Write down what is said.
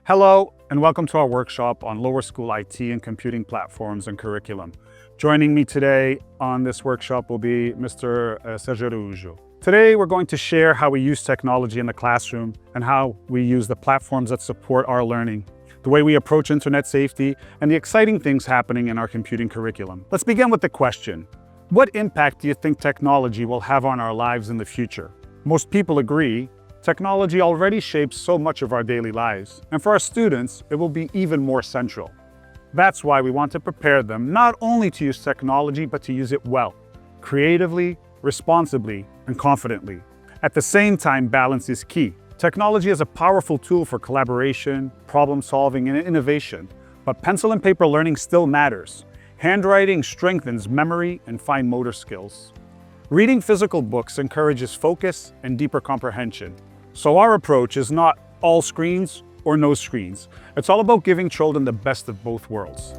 Hello, and welcome to our workshop on lower school IT and computing platforms and curriculum. Joining me today on this workshop will be Mr. Sergio Araujo. Today, we're going to share how we use technology in the classroom and how we use the platforms that support our learning, the way we approach internet safety, and the exciting things happening in our computing curriculum. Let's begin with the question: what impact do you think technology will have on our lives in the future? Most people agree technology already shapes so much of our daily lives, and for our students, it will be even more central. That's why we want to prepare them not only to use technology, but to use it well, creatively, responsibly, and confidently. At the same time, balance is key. Technology is a powerful tool for collaboration, problem solving, and innovation, but pencil and paper learning still matters. Handwriting strengthens memory and fine motor skills. Reading physical books encourages focus and deeper comprehension. So our approach is not all screens or no screens. It's all about giving children the best of both worlds.